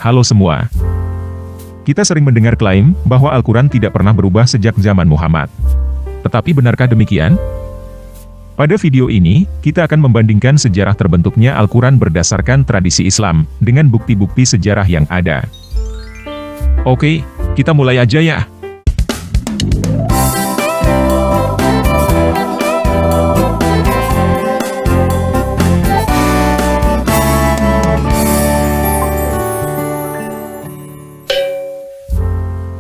Halo semua. Kita sering mendengar klaim bahwa Al-Quran tidak pernah berubah sejak zaman Muhammad. Tetapi benarkah demikian? Pada video ini, kita akan membandingkan sejarah terbentuknya Al-Quran berdasarkan tradisi Islam, dengan bukti-bukti sejarah yang ada. Oke, kita mulai aja ya.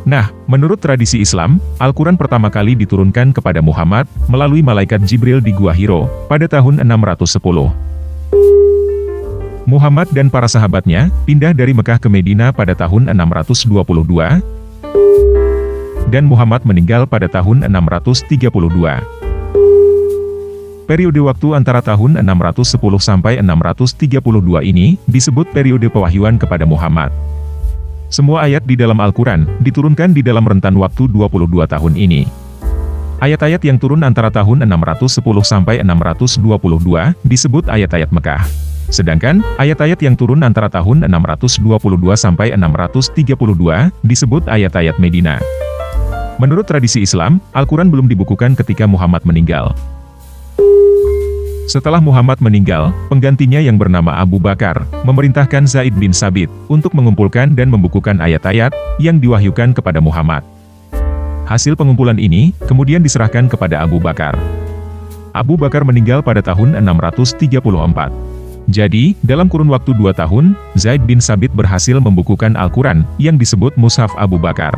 Nah, menurut tradisi Islam, Al-Quran pertama kali diturunkan kepada Muhammad melalui malaikat Jibril di Gua Hiro pada tahun 610. Muhammad dan para sahabatnya pindah dari Mekah ke Medina pada tahun 622, dan Muhammad meninggal pada tahun 632. Periode waktu antara tahun 610 sampai 632 ini disebut periode pewahyuan kepada Muhammad. Semua ayat di dalam Al-Quran diturunkan di dalam rentan waktu 22 tahun ini. Ayat-ayat yang turun antara tahun 610 sampai 622 disebut ayat-ayat Mekah. Sedangkan, ayat-ayat yang turun antara tahun 622 sampai 632 disebut ayat-ayat Medina. Menurut tradisi Islam, Al-Quran belum dibukukan ketika Muhammad meninggal. Setelah Muhammad meninggal, penggantinya yang bernama Abu Bakar, memerintahkan Zaid bin Sabit untuk mengumpulkan dan membukukan ayat-ayat yang diwahyukan kepada Muhammad. Hasil pengumpulan ini kemudian diserahkan kepada Abu Bakar. Abu Bakar meninggal pada tahun 634. Jadi, dalam kurun waktu 2 tahun, Zaid bin Sabit berhasil membukukan Al-Quran yang disebut Mushaf Abu Bakar.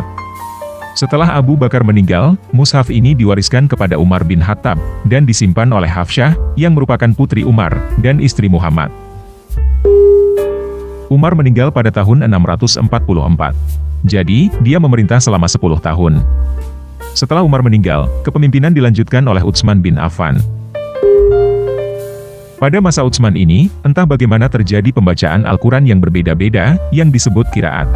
Setelah Abu Bakar meninggal, mushaf ini diwariskan kepada Umar bin Khattab, dan disimpan oleh Hafsyah, yang merupakan putri Umar, dan istri Muhammad. Umar meninggal pada tahun 644. Jadi, dia memerintah selama 10 tahun. Setelah Umar meninggal, kepemimpinan dilanjutkan oleh Utsman bin Affan. Pada masa Utsman ini, entah bagaimana terjadi pembacaan Al-Quran yang berbeda-beda, yang disebut qiraat.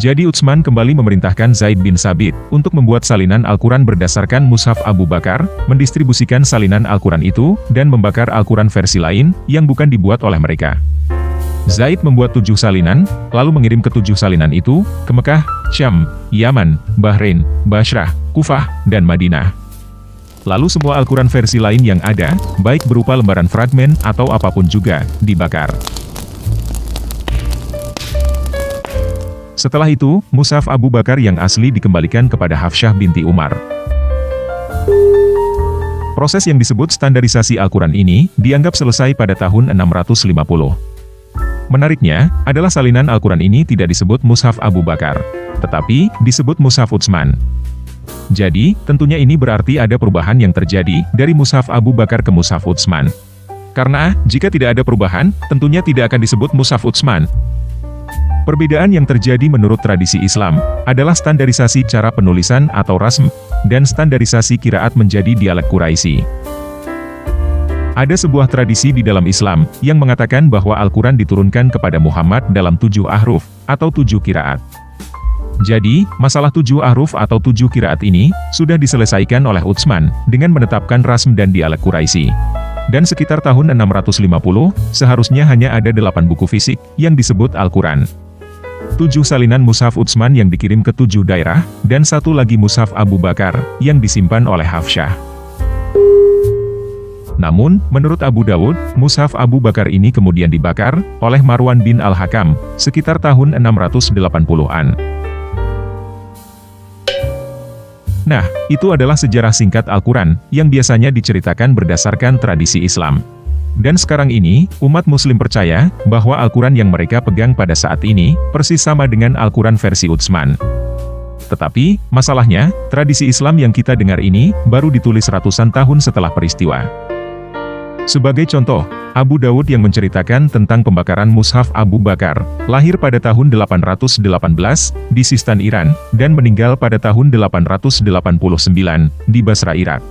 Jadi Utsman kembali memerintahkan Zaid bin Sabit untuk membuat salinan Al-Quran berdasarkan Mushaf Abu Bakar, mendistribusikan salinan Al-Quran itu, dan membakar Al-Quran versi lain, yang bukan dibuat oleh mereka. Zaid membuat 7 salinan, lalu mengirim ke-7 salinan itu, ke Mekah, Syam, Yaman, Bahrain, Bashrah, Kufah, dan Madinah. Lalu semua Al-Quran versi lain yang ada, baik berupa lembaran fragmen atau apapun juga, dibakar. Setelah itu, Mushaf Abu Bakar yang asli dikembalikan kepada Hafsyah binti Umar. Proses yang disebut standarisasi Al-Quran ini, dianggap selesai pada tahun 650. Menariknya, adalah salinan Al-Quran ini tidak disebut Mushaf Abu Bakar, tetapi disebut Mushaf Utsman. Jadi, tentunya ini berarti ada perubahan yang terjadi dari Mushaf Abu Bakar ke Mushaf Utsman. Karena, jika tidak ada perubahan, tentunya tidak akan disebut Mushaf Utsman. Perbedaan yang terjadi menurut tradisi Islam, adalah standarisasi cara penulisan atau rasm, dan standarisasi qiraat menjadi dialek Quraisy. Ada sebuah tradisi di dalam Islam, yang mengatakan bahwa Al-Quran diturunkan kepada Muhammad dalam 7 ahruf, atau 7 qiraat. Jadi, masalah 7 ahruf atau 7 qiraat ini, sudah diselesaikan oleh Utsman, dengan menetapkan rasm dan dialek Quraisy. Dan sekitar tahun 650, seharusnya hanya ada 8 buku fisik, yang disebut Al-Quran. 7 salinan Mushaf Utsman yang dikirim ke 7 daerah, dan 1 lagi Mushaf Abu Bakar, yang disimpan oleh Hafsyah. Namun, menurut Abu Dawud, Mushaf Abu Bakar ini kemudian dibakar, oleh Marwan bin Al-Hakam, sekitar tahun 680-an. Nah, itu adalah sejarah singkat Al-Quran, yang biasanya diceritakan berdasarkan tradisi Islam. Dan sekarang ini, umat muslim percaya, bahwa Al-Quran yang mereka pegang pada saat ini, persis sama dengan Al-Quran versi Utsman. Tetapi, masalahnya, tradisi Islam yang kita dengar ini, baru ditulis ratusan tahun setelah peristiwa. Sebagai contoh, Abu Dawud yang menceritakan tentang pembakaran Mushaf Abu Bakar, lahir pada tahun 818, di Sistan Iran, dan meninggal pada tahun 889, di Basra, Irak.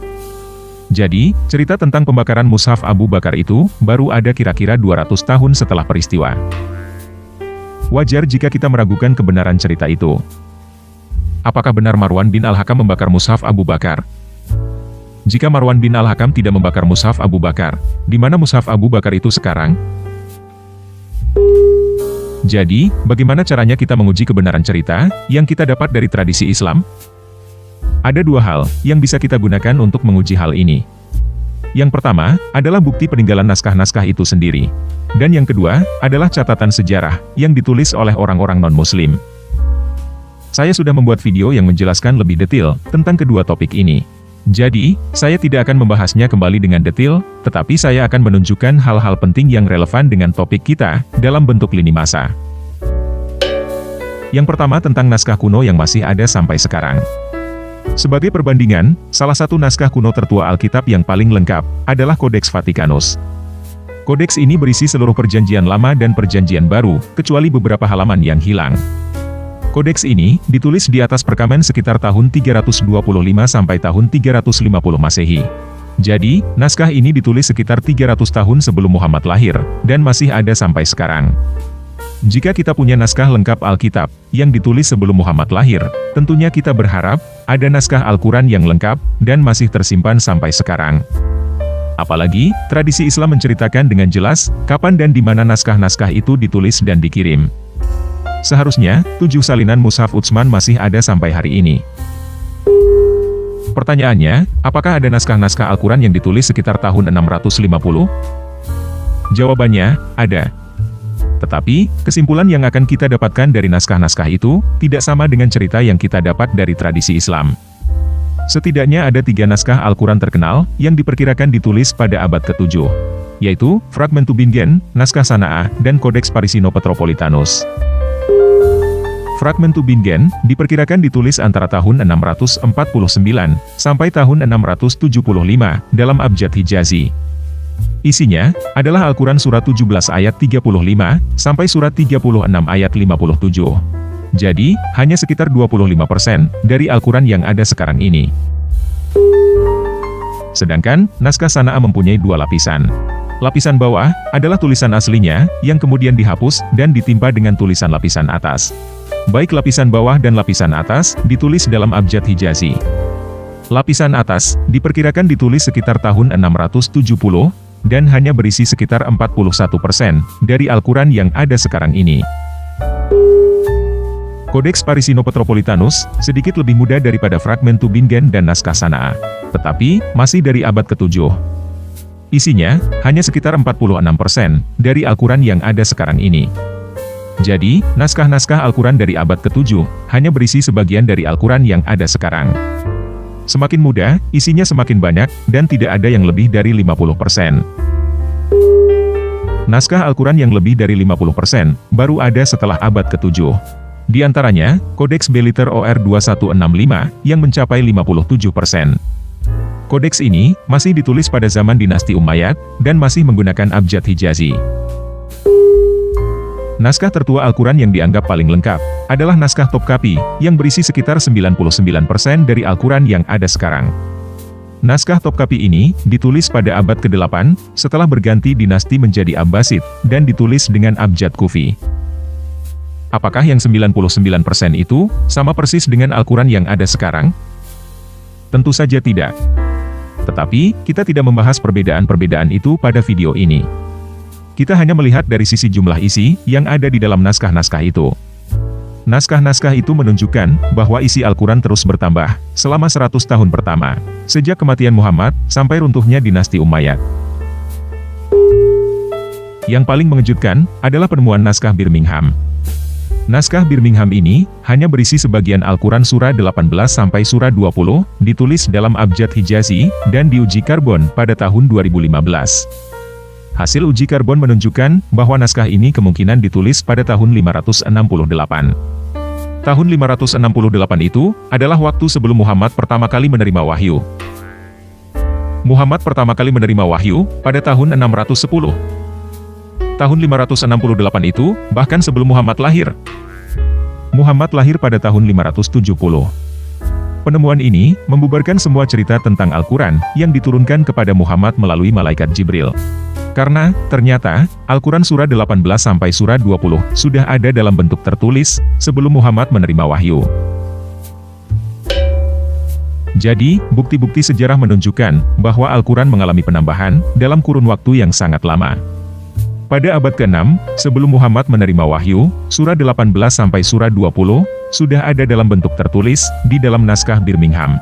Jadi, cerita tentang pembakaran Mushaf Abu Bakar itu, baru ada kira-kira 200 tahun setelah peristiwa. Wajar jika kita meragukan kebenaran cerita itu. Apakah benar Marwan bin Al-Hakam membakar Mushaf Abu Bakar? Jika Marwan bin Al-Hakam tidak membakar Mushaf Abu Bakar, di mana Mushaf Abu Bakar itu sekarang? Jadi, bagaimana caranya kita menguji kebenaran cerita yang kita dapat dari tradisi Islam? Ada dua hal yang bisa kita gunakan untuk menguji hal ini. Yang pertama adalah bukti peninggalan naskah-naskah itu sendiri. Dan yang kedua adalah catatan sejarah yang ditulis oleh orang-orang non-Muslim. Saya sudah membuat video yang menjelaskan lebih detail tentang kedua topik ini. Jadi, saya tidak akan membahasnya kembali dengan detail, tetapi saya akan menunjukkan hal-hal penting yang relevan dengan topik kita dalam bentuk lini masa. Yang pertama tentang naskah kuno yang masih ada sampai sekarang. Sebagai perbandingan, salah satu naskah kuno tertua Alkitab yang paling lengkap adalah Codex Vaticanus. Kodeks ini berisi seluruh Perjanjian Lama dan Perjanjian Baru, kecuali beberapa halaman yang hilang. Kodeks ini ditulis di atas perkamen sekitar tahun 325 sampai tahun 350 Masehi. Jadi, naskah ini ditulis sekitar 300 tahun sebelum Muhammad lahir, dan masih ada sampai sekarang. Jika kita punya naskah lengkap Alkitab yang ditulis sebelum Muhammad lahir, tentunya kita berharap ada naskah Al-Quran yang lengkap dan masih tersimpan sampai sekarang. Apalagi, tradisi Islam menceritakan dengan jelas kapan dan di mana naskah-naskah itu ditulis dan dikirim. Seharusnya, 7 salinan Mushaf Utsman masih ada sampai hari ini. Pertanyaannya, apakah ada naskah-naskah Al-Quran yang ditulis sekitar tahun 650? Jawabannya, ada. Tetapi, kesimpulan yang akan kita dapatkan dari naskah-naskah itu, tidak sama dengan cerita yang kita dapat dari tradisi Islam. Setidaknya ada 3 naskah Al-Quran terkenal, yang diperkirakan ditulis pada abad ke-7, yaitu, Fragmentubingen, Naskah Sana'ah, dan Codex Parisino-Petropolitanus. Fragmentubingen diperkirakan ditulis antara tahun 649 sampai tahun 675 dalam Abjad Hijazi. Isinya adalah Al-Quran surat 17 ayat 35 sampai surat 36 ayat 57. Jadi, hanya sekitar 25% dari Al-Quran yang ada sekarang ini. Sedangkan, Naskah Sana'ah mempunyai 2 lapisan. Lapisan bawah adalah tulisan aslinya, yang kemudian dihapus dan ditimpa dengan tulisan lapisan atas. Baik lapisan bawah dan lapisan atas ditulis dalam Abjad Hijazi. Lapisan atas diperkirakan ditulis sekitar tahun 670, dan hanya berisi sekitar 41% dari Al-Quran yang ada sekarang ini. Codex Parisino-Petropolitanus sedikit lebih muda daripada Fragmentubingen dan Naskah Sana'ah, tetapi masih dari abad ke-7. Isinya hanya sekitar 46% dari Al-Quran yang ada sekarang ini. Jadi, naskah-naskah Al-Quran dari abad ke-7 hanya berisi sebagian dari Al-Quran yang ada sekarang. Semakin muda, isinya semakin banyak, dan tidak ada yang lebih dari 50%. Naskah Al-Quran yang lebih dari 50% baru ada setelah abad ke-7. Di antaranya, Codex Beliter OR 2165 yang mencapai 57%. Kodeks ini masih ditulis pada zaman dinasti Umayyad, dan masih menggunakan Abjad Hijazi. Naskah tertua Al-Quran yang dianggap paling lengkap adalah naskah Topkapi, yang berisi sekitar 99% dari Al-Quran yang ada sekarang. Naskah Topkapi ini ditulis pada abad ke-8, setelah berganti dinasti menjadi Abbasid, dan ditulis dengan Abjad Kufi. Apakah yang 99% itu sama persis dengan Al-Quran yang ada sekarang? Tentu saja tidak. Tetapi, kita tidak membahas perbedaan-perbedaan itu pada video ini. Kita hanya melihat dari sisi jumlah isi yang ada di dalam naskah-naskah itu. Naskah-naskah itu menunjukkan bahwa isi Al-Quran terus bertambah selama 100 tahun pertama, sejak kematian Muhammad sampai runtuhnya dinasti Umayyad. Yang paling mengejutkan adalah penemuan naskah Birmingham. Naskah Birmingham ini hanya berisi sebagian Al-Quran surah 18 sampai surah 20, ditulis dalam Abjad Hijazi dan diuji karbon pada tahun 2015. Hasil uji karbon menunjukkan bahwa naskah ini kemungkinan ditulis pada tahun 568. Tahun 568 itu adalah waktu sebelum Muhammad pertama kali menerima wahyu. Muhammad pertama kali menerima wahyu pada tahun 610. Tahun 568 itu bahkan sebelum Muhammad lahir. Muhammad lahir pada tahun 570. Penemuan ini membubarkan semua cerita tentang Al-Quran yang diturunkan kepada Muhammad melalui malaikat Jibril. Karena, ternyata, Al-Quran surah 18 sampai surah 20 sudah ada dalam bentuk tertulis sebelum Muhammad menerima wahyu. Jadi, bukti-bukti sejarah menunjukkan bahwa Al-Quran mengalami penambahan dalam kurun waktu yang sangat lama. Pada abad ke-6, sebelum Muhammad menerima wahyu, surah 18 sampai surah 20, sudah ada dalam bentuk tertulis, di dalam naskah Birmingham.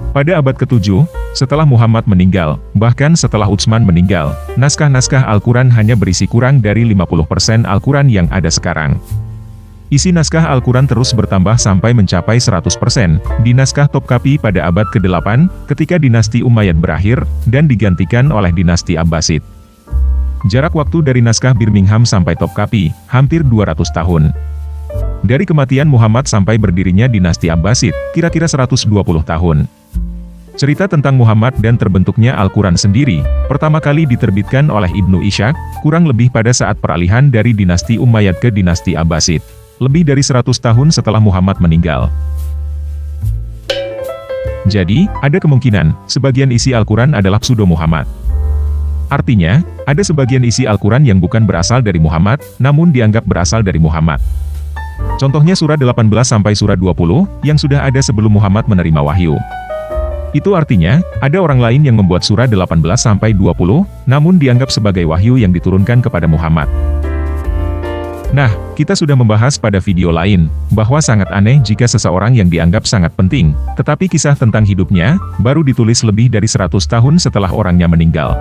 Pada abad ke-7, setelah Muhammad meninggal, bahkan setelah Utsman meninggal, naskah-naskah Al-Quran hanya berisi kurang dari 50% Al-Quran yang ada sekarang. Isi naskah Al-Quran terus bertambah sampai mencapai 100% di naskah Topkapi pada abad ke-8, ketika dinasti Umayyad berakhir, dan digantikan oleh dinasti Abbasid. Jarak waktu dari naskah Birmingham sampai Topkapi, hampir 200 tahun. Dari kematian Muhammad sampai berdirinya dinasti Abbasid, kira-kira 120 tahun. Cerita tentang Muhammad dan terbentuknya Al-Quran sendiri, pertama kali diterbitkan oleh Ibnu Ishaq, kurang lebih pada saat peralihan dari dinasti Umayyad ke dinasti Abbasid. Lebih dari 100 tahun setelah Muhammad meninggal. Jadi, ada kemungkinan, sebagian isi Al-Quran adalah pseudo Muhammad. Artinya, ada sebagian isi Al-Quran yang bukan berasal dari Muhammad, namun dianggap berasal dari Muhammad. Contohnya surah 18 sampai surah 20, yang sudah ada sebelum Muhammad menerima wahyu. Itu artinya, ada orang lain yang membuat surah 18 sampai 20, namun dianggap sebagai wahyu yang diturunkan kepada Muhammad. Nah, kita sudah membahas pada video lain, bahwa sangat aneh jika seseorang yang dianggap sangat penting, tetapi kisah tentang hidupnya, baru ditulis lebih dari 100 tahun setelah orangnya meninggal.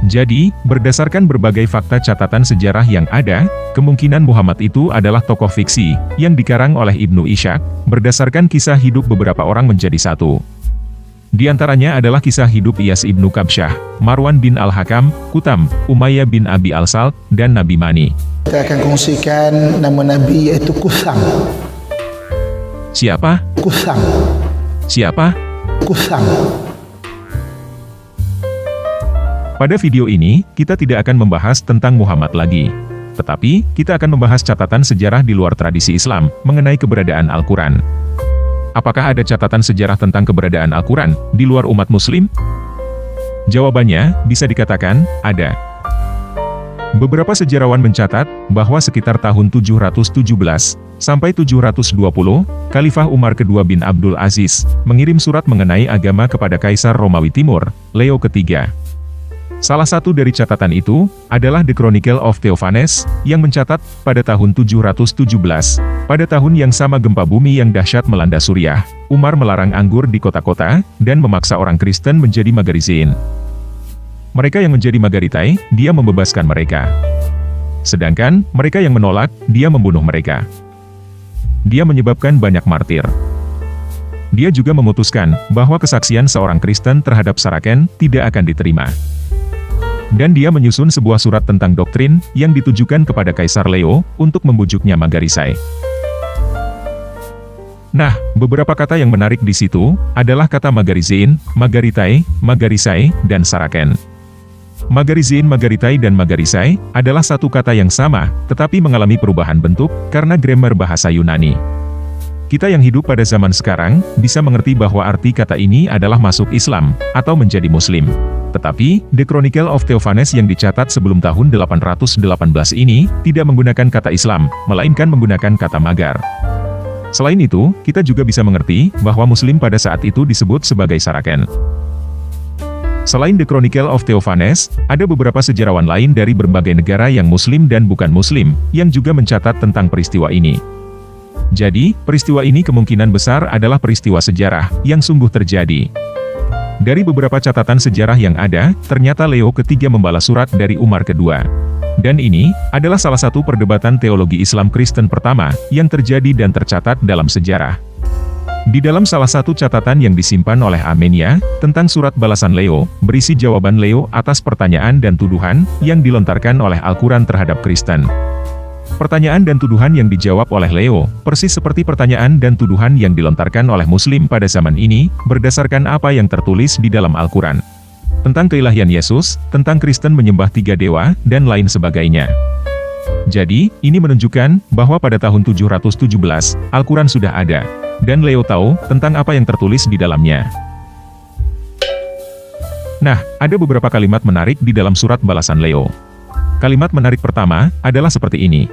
Jadi, berdasarkan berbagai fakta catatan sejarah yang ada, kemungkinan Muhammad itu adalah tokoh fiksi, yang dikarang oleh Ibnu Ishaq, berdasarkan kisah hidup beberapa orang menjadi satu. Di antaranya adalah kisah hidup Iyas ibnu Kabsyah, Marwan bin Al-Hakam, Kutam, Umayyah bin Abi Al-Salt, dan Nabi Mani. Kita akan kongsikan nama Nabi yaitu Kusam. Siapa? Kusam. Siapa? Kusam. Pada video ini, kita tidak akan membahas tentang Muhammad lagi. Tetapi, kita akan membahas catatan sejarah di luar tradisi Islam, mengenai keberadaan Al-Quran. Apakah ada catatan sejarah tentang keberadaan Al-Quran, di luar umat muslim? Jawabannya, bisa dikatakan, ada. Beberapa sejarawan mencatat, bahwa sekitar tahun 717, sampai 720, Khalifah Umar II bin Abdul Aziz, mengirim surat mengenai agama kepada Kaisar Romawi Timur, Leo III. Salah satu dari catatan itu, adalah The Chronicle of Theophanes, yang mencatat, pada tahun 717, pada tahun yang sama gempa bumi yang dahsyat melanda Suriah, Umar melarang anggur di kota-kota, dan memaksa orang Kristen menjadi Magarizin. Mereka yang menjadi Magaritai, dia membebaskan mereka. Sedangkan, mereka yang menolak, dia membunuh mereka. Dia menyebabkan banyak martir. Dia juga memutuskan, bahwa kesaksian seorang Kristen terhadap Saraken, tidak akan diterima. Dan dia menyusun sebuah surat tentang doktrin, yang ditujukan kepada Kaisar Leo, untuk membujuknya Magarisai. Nah, beberapa kata yang menarik di situ, adalah kata Magarizin, Magaritai, Magarisai, dan Saraken. Magarizin, Magaritai dan Magarisai, adalah satu kata yang sama, tetapi mengalami perubahan bentuk, karena grammar bahasa Yunani. Kita yang hidup pada zaman sekarang, bisa mengerti bahwa arti kata ini adalah masuk Islam, atau menjadi Muslim. Tetapi, The Chronicle of Theophanes yang dicatat sebelum tahun 818 ini, tidak menggunakan kata Islam, melainkan menggunakan kata Magar. Selain itu, kita juga bisa mengerti, bahwa Muslim pada saat itu disebut sebagai Saraken. Selain The Chronicle of Theophanes, ada beberapa sejarawan lain dari berbagai negara yang Muslim dan bukan Muslim, yang juga mencatat tentang peristiwa ini. Jadi, peristiwa ini kemungkinan besar adalah peristiwa sejarah, yang sungguh terjadi. Dari beberapa catatan sejarah yang ada, ternyata Leo III membalas surat dari Umar II. Dan ini, adalah salah satu perdebatan teologi Islam Kristen pertama, yang terjadi dan tercatat dalam sejarah. Di dalam salah satu catatan yang disimpan oleh Armenia, tentang surat balasan Leo, berisi jawaban Leo atas pertanyaan dan tuduhan, yang dilontarkan oleh Al-Quran terhadap Kristen. Pertanyaan dan tuduhan yang dijawab oleh Leo, persis seperti pertanyaan dan tuduhan yang dilontarkan oleh Muslim pada zaman ini, berdasarkan apa yang tertulis di dalam Al-Quran. Tentang keilahian Yesus, tentang Kristen menyembah 3 dewa, dan lain sebagainya. Jadi, ini menunjukkan, bahwa pada tahun 717, Al-Quran sudah ada. Dan Leo tahu, tentang apa yang tertulis di dalamnya. Nah, ada beberapa kalimat menarik di dalam surat balasan Leo. Kalimat menarik pertama, adalah seperti ini.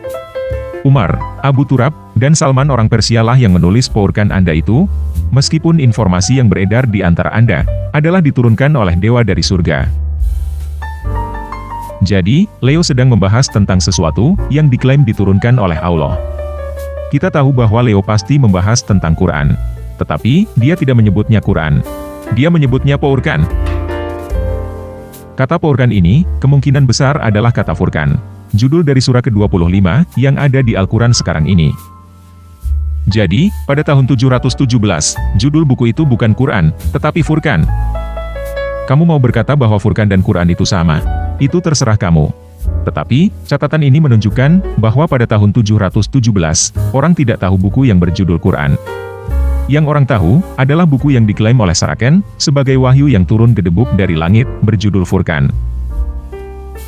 Umar, Abu Turab, dan Salman orang Persia lah yang menulis pourkan Anda itu, meskipun informasi yang beredar di antara Anda, adalah diturunkan oleh dewa dari surga. Jadi, Leo sedang membahas tentang sesuatu yang diklaim diturunkan oleh Allah. Kita tahu bahwa Leo pasti membahas tentang Quran. Tetapi, dia tidak menyebutnya Quran. Dia menyebutnya Furqan. Kata Furqan ini, kemungkinan besar adalah kata Furqan, judul dari surah ke-25 yang ada di Al-Quran sekarang ini. Jadi, pada tahun 717, judul buku itu bukan Quran, tetapi Furqan. Kamu mau berkata bahwa Furqan dan Quran itu sama? Itu terserah kamu. Tetapi, catatan ini menunjukkan bahwa pada tahun 717, orang tidak tahu buku yang berjudul Quran. Yang orang tahu, adalah buku yang diklaim oleh Saraken, sebagai wahyu yang turun gedebuk dari langit, berjudul Furqan.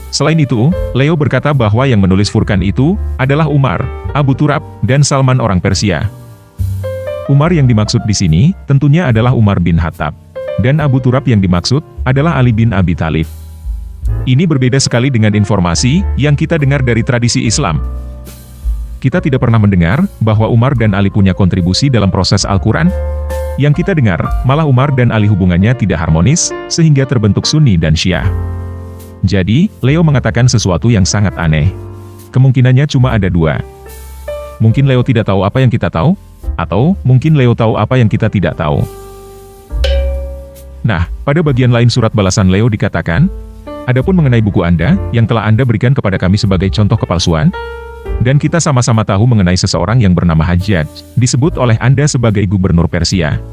Selain itu, Leo berkata bahwa yang menulis Furqan itu, adalah Umar, Abu Turab, dan Salman orang Persia. Umar yang dimaksud di sini, tentunya adalah Umar bin Khattab. Dan Abu Turab yang dimaksud, adalah Ali bin Abi Thalib. Ini berbeda sekali dengan informasi yang kita dengar dari tradisi Islam. Kita tidak pernah mendengar bahwa Umar dan Ali punya kontribusi dalam proses Al-Quran. Yang kita dengar, malah Umar dan Ali hubungannya tidak harmonis, sehingga terbentuk Sunni dan Syiah. Jadi, Leo mengatakan sesuatu yang sangat aneh. Kemungkinannya cuma ada dua. Mungkin Leo tidak tahu apa yang kita tahu, atau mungkin Leo tahu apa yang kita tidak tahu. Nah, pada bagian lain surat balasan Leo dikatakan, adapun mengenai buku Anda, yang telah Anda berikan kepada kami sebagai contoh kepalsuan, dan kita sama-sama tahu mengenai seseorang yang bernama Hajjaj, disebut oleh Anda sebagai gubernur Persia,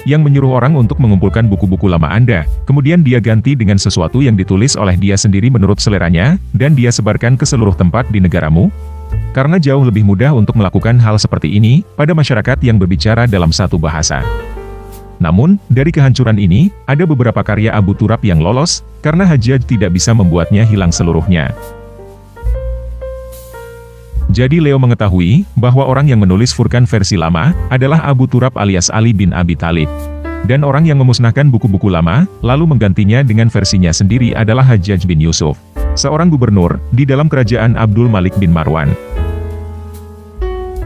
yang menyuruh orang untuk mengumpulkan buku-buku lama Anda, kemudian dia ganti dengan sesuatu yang ditulis oleh dia sendiri menurut seleranya, dan dia sebarkan ke seluruh tempat di negaramu, karena jauh lebih mudah untuk melakukan hal seperti ini, pada masyarakat yang berbicara dalam satu bahasa. Namun, dari kehancuran ini, ada beberapa karya Abu Turab yang lolos, karena Hajjaj tidak bisa membuatnya hilang seluruhnya. Jadi Leo mengetahui, bahwa orang yang menulis Furqan versi lama, adalah Abu Turab alias Ali bin Abi Thalib. Dan orang yang memusnahkan buku-buku lama, lalu menggantinya dengan versinya sendiri adalah Hajjaj bin Yusuf, seorang gubernur, di dalam kerajaan Abdul Malik bin Marwan.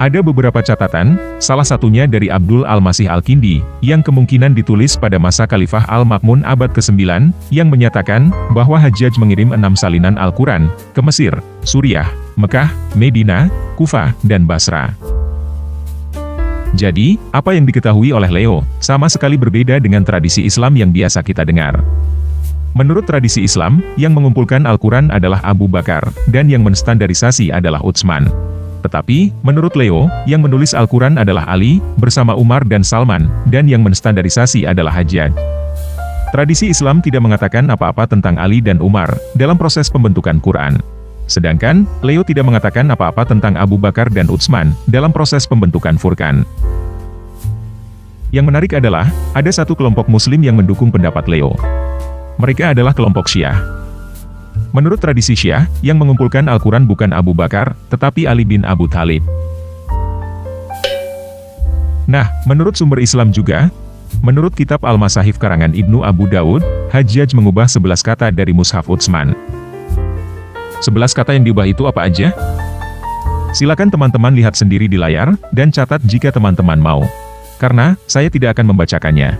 Ada beberapa catatan, salah satunya dari Abdul Al-Masih Al-Kindi, yang kemungkinan ditulis pada masa Khalifah Al-Ma'mun abad ke-9, yang menyatakan, bahwa Hajjaj mengirim 6 salinan Al-Quran, ke Mesir, Suriah, Mekah, Medina, Kufah, dan Basra. Jadi, apa yang diketahui oleh Leo, sama sekali berbeda dengan tradisi Islam yang biasa kita dengar. Menurut tradisi Islam, yang mengumpulkan Al-Quran adalah Abu Bakar, dan yang menstandarisasi adalah Utsman. Tetapi, menurut Leo, yang menulis Al-Quran adalah Ali, bersama Umar dan Salman, dan yang menstandarisasi adalah Hajjaj. Tradisi Islam tidak mengatakan apa-apa tentang Ali dan Umar, dalam proses pembentukan Quran. Sedangkan, Leo tidak mengatakan apa-apa tentang Abu Bakar dan Utsman, dalam proses pembentukan Furqan. Yang menarik adalah, ada satu kelompok Muslim yang mendukung pendapat Leo. Mereka adalah kelompok Syiah. Menurut tradisi Syiah, yang mengumpulkan Al-Quran bukan Abu Bakar, tetapi Ali bin Abu Thalib. Nah, menurut sumber Islam juga, menurut kitab Al-Masahif karangan Ibnu Abu Dawud, Hajjaj mengubah 11 kata dari Mushaf Utsman. 11 kata yang diubah itu apa aja? Silakan teman-teman lihat sendiri di layar, dan catat jika teman-teman mau. Karena, saya tidak akan membacakannya.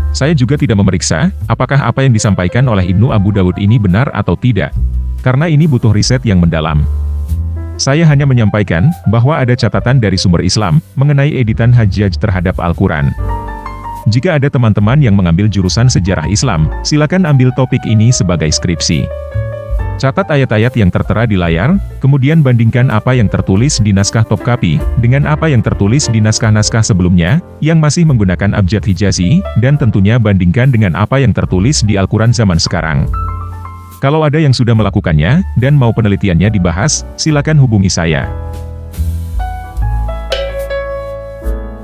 Saya juga tidak memeriksa, apakah apa yang disampaikan oleh Ibnu Abu Dawud ini benar atau tidak. Karena ini butuh riset yang mendalam. Saya hanya menyampaikan, bahwa ada catatan dari sumber Islam, mengenai editan Hajjaj terhadap Al-Quran. Jika ada teman-teman yang mengambil jurusan sejarah Islam, silakan ambil topik ini sebagai skripsi. Catat ayat-ayat yang tertera di layar, kemudian bandingkan apa yang tertulis di naskah Topkapi, dengan apa yang tertulis di naskah-naskah sebelumnya, yang masih menggunakan abjad Hijazi, dan tentunya bandingkan dengan apa yang tertulis di Al-Quran zaman sekarang. Kalau ada yang sudah melakukannya, dan mau penelitiannya dibahas, silakan hubungi saya.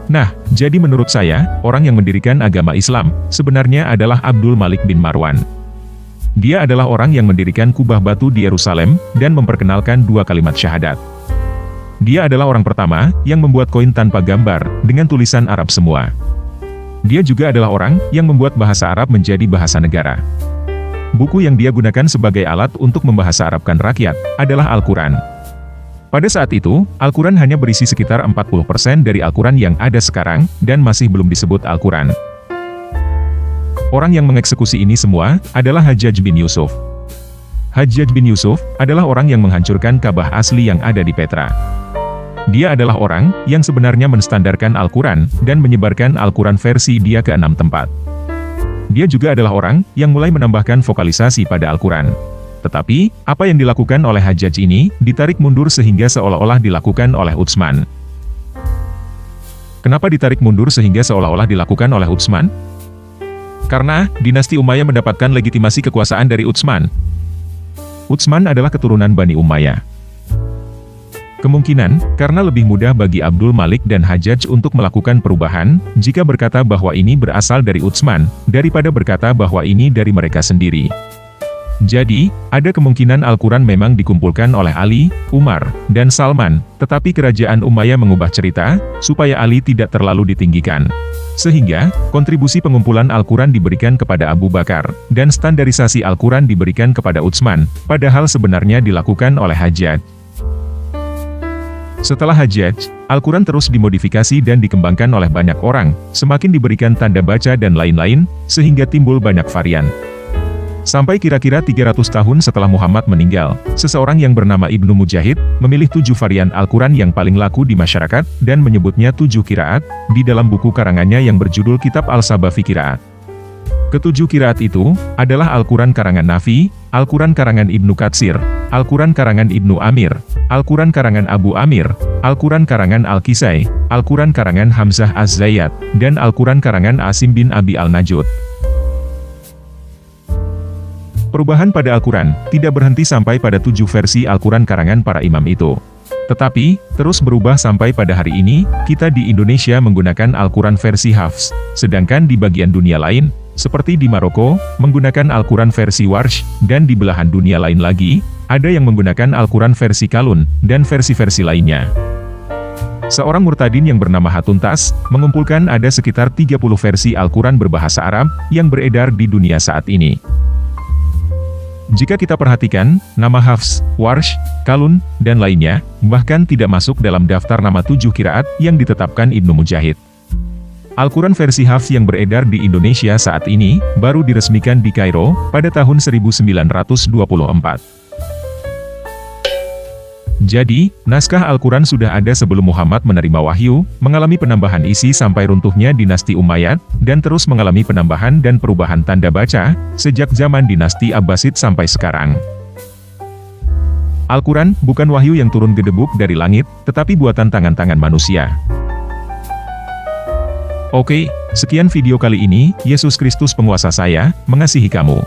Nah, jadi menurut saya, orang yang mendirikan agama Islam, sebenarnya adalah Abdul Malik bin Marwan. Dia adalah orang yang mendirikan kubah batu di Yerusalem, dan memperkenalkan 2 kalimat syahadat. Dia adalah orang pertama, yang membuat koin tanpa gambar, dengan tulisan Arab semua. Dia juga adalah orang, yang membuat bahasa Arab menjadi bahasa negara. Buku yang dia gunakan sebagai alat untuk membahasa Arabkan rakyat, adalah Al-Quran. Pada saat itu, Al-Quran hanya berisi sekitar 40% dari Al-Quran yang ada sekarang, dan masih belum disebut Al-Quran. Orang yang mengeksekusi ini semua, adalah Hajjaj bin Yusuf. Hajjaj bin Yusuf adalah orang yang menghancurkan Ka'bah asli yang ada di Petra. Dia adalah orang yang sebenarnya menstandarkan Al-Quran dan menyebarkan Al-Quran versi dia ke 6 tempat. Dia juga adalah orang yang mulai menambahkan vokalisasi pada Al-Quran. Tetapi, apa yang dilakukan oleh Hajjaj ini ditarik mundur sehingga seolah-olah dilakukan oleh Utsman. Kenapa ditarik mundur sehingga seolah-olah dilakukan oleh Utsman? Karena, dinasti Umayyah mendapatkan legitimasi kekuasaan dari Utsman. Utsman adalah keturunan Bani Umayyah. Kemungkinan, karena lebih mudah bagi Abdul Malik dan Hajjaj untuk melakukan perubahan, jika berkata bahwa ini berasal dari Utsman, daripada berkata bahwa ini dari mereka sendiri. Jadi, ada kemungkinan Al-Quran memang dikumpulkan oleh Ali, Umar, dan Salman, tetapi kerajaan Umayyah mengubah cerita, supaya Ali tidak terlalu ditinggikan. Sehingga, kontribusi pengumpulan Al-Quran diberikan kepada Abu Bakar, dan standarisasi Al-Quran diberikan kepada Utsman, padahal sebenarnya dilakukan oleh Hajjaj. Setelah Hajjaj, Al-Quran terus dimodifikasi dan dikembangkan oleh banyak orang, semakin diberikan tanda baca dan lain-lain, sehingga timbul banyak varian. Sampai kira-kira 300 tahun setelah Muhammad meninggal, seseorang yang bernama Ibnu Mujahid, memilih 7 varian Al-Quran yang paling laku di masyarakat, dan menyebutnya 7 qiraat, di dalam buku karangannya yang berjudul Kitab Al-Sabah fi Qiraat. Ketujuh qiraat itu, adalah Al-Quran karangan Nafi, Al-Quran karangan Ibnu Katsir, Al-Quran karangan Ibnu Amir, Al-Quran karangan Abu Amir, Al-Quran karangan Al-Kisai, Al-Quran karangan Hamzah Az-Zayyat, dan Al-Quran karangan Asim bin Abi Al-Najud. Perubahan pada Al-Quran tidak berhenti sampai pada 7 versi Al-Quran karangan para imam itu. Tetapi, terus berubah sampai pada hari ini, kita di Indonesia menggunakan Al-Quran versi Hafs, sedangkan di bagian dunia lain, seperti di Maroko, menggunakan Al-Quran versi Warsh, dan di belahan dunia lain lagi, ada yang menggunakan Al-Quran versi Kalun, dan versi-versi lainnya. Seorang murtadin yang bernama Hatun Tas, mengumpulkan ada sekitar 30 versi Al-Quran berbahasa Arab, yang beredar di dunia saat ini. Jika kita perhatikan, nama Hafs, Warsh, Kalun, dan lainnya, bahkan tidak masuk dalam daftar nama 7 qiraat yang ditetapkan Ibnu Mujahid. Al-Quran versi Hafs yang beredar di Indonesia saat ini, baru diresmikan di Kairo, pada tahun 1924. Jadi, naskah Al-Quran sudah ada sebelum Muhammad menerima wahyu, mengalami penambahan isi sampai runtuhnya dinasti Umayyad, dan terus mengalami penambahan dan perubahan tanda baca, sejak zaman dinasti Abbasid sampai sekarang. Al-Quran bukan wahyu yang turun gedebuk dari langit, tetapi buatan tangan-tangan manusia. Oke, sekian video kali ini. Yesus Kristus penguasa saya, mengasihi kamu.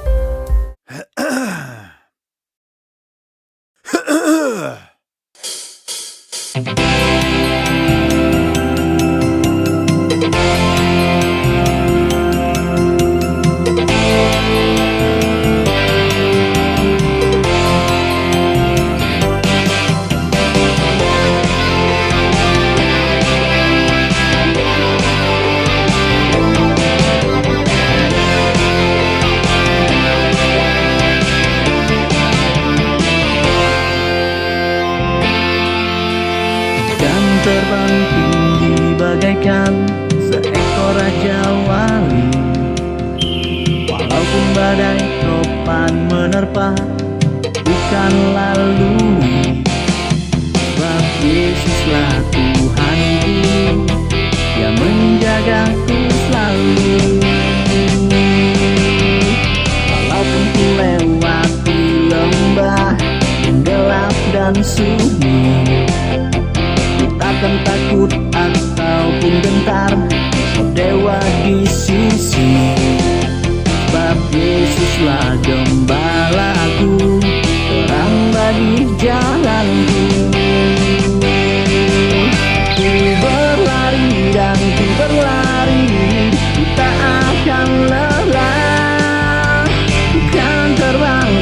Terbang tinggi bagaikan seekor raja wali. Walaupun badai topan menerpa, bukan lalu. Sebab Yesuslah Tuhanku, Dia menjagaku selalu. Walaupun ku lewati lembah yang gelap dan sunyi, takkan takut ataupun gentar, Dewa di sisi. Sebab Yesuslah gembalaku, terang bagi jalanku. Ku berlari dan ku berlari, ku tak akan lelah. Ku kan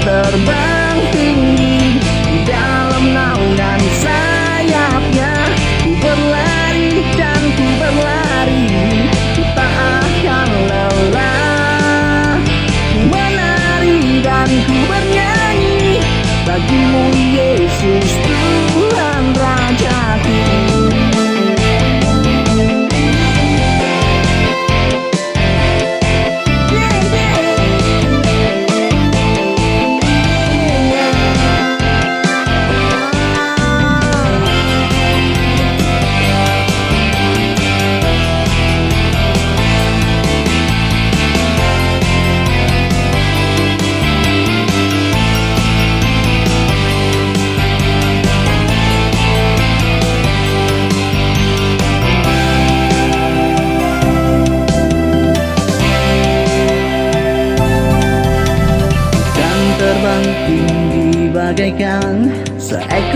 terbang tinggi di dalam naungan sayapnya. Ku berlari dan ku berlari, ku tak akan lelah. Ku menari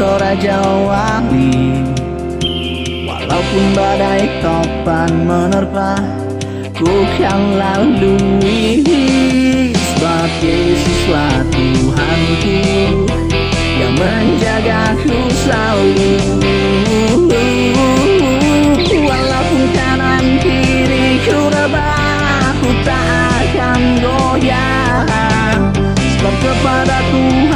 kau Raja Wali. Walaupun badai topan menerpa, ku kan lalui sebagai sesuatu hantu yang menjagaku selalu. Walaupun kanan kiriku rebah, ku tak akan goyah, sebab kepada Tuhan